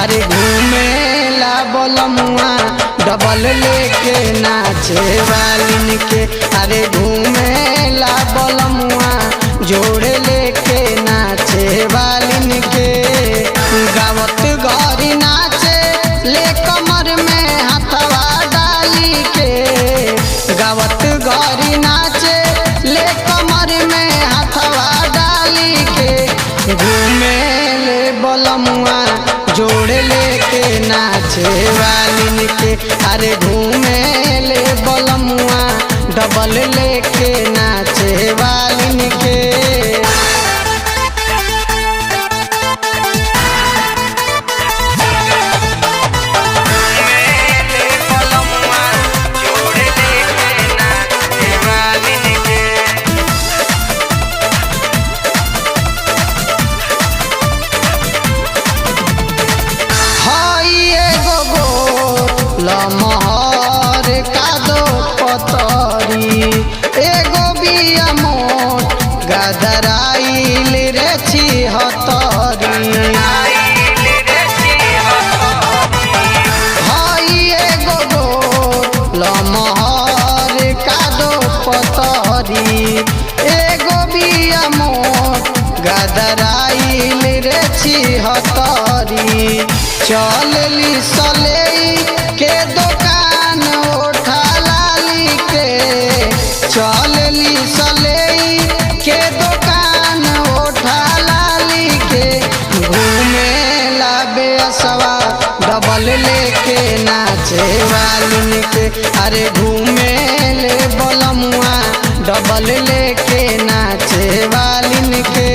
अरे घूमेला बलमुआ डबल लेके नाचे वालिन के। अरे घूमेला बलमुआ जोड़े लेके नाचे वालिन के। गावत गौरी नाचे ले कमर में हथवा डाली के। गावत गौरी नाचे ले कमर में हथवा डाली के। घूमेले बलमुआ जोड़े लेके नाचे वालिन के। अरे घूमेले बलमुआ डबल लेके नाचे वालिन के। लमहर कादो पतरी एगो बिया मोट गदराइल रे छिहत्तरी। हई एगो गोट लमहर कादो पतरी एगो बिया मोट गदराइल रे छिहत्तरी। चलली सलेई के दुकान उठा लाली के। चलली सलेई के दुकान उठा लाली के। घूमेला बेसवा डबल लेके नाचे वालिन के। अरे घूमेले बलमुआ डबल लेके नाचे वालिन के।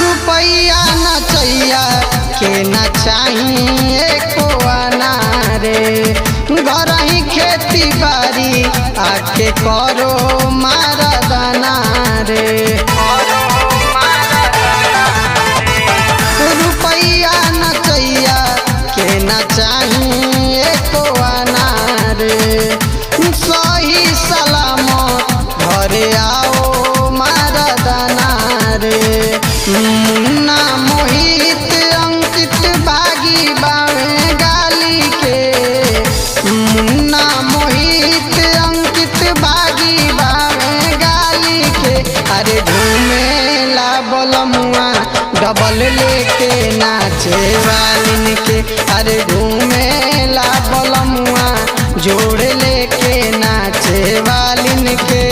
रुपैया नचैया के न चाहिए को अनारे। घर ही खेती बाड़ी आके करो मारदाना रे। रुपैया नचैया के न चाहिए को अनारे। सही सलामत घरे आओ मारदाना रे। मुन्ना मोहित अंकित भागी बावे गाली के। मुन्ना मोहित अंकित भागी बावे गाली के। अरे घूमेला बलमुआ डबल लेके नाचे वालिन के। अरे घूमेला बलमुआ जोड़े लेके नाचे वालिन के।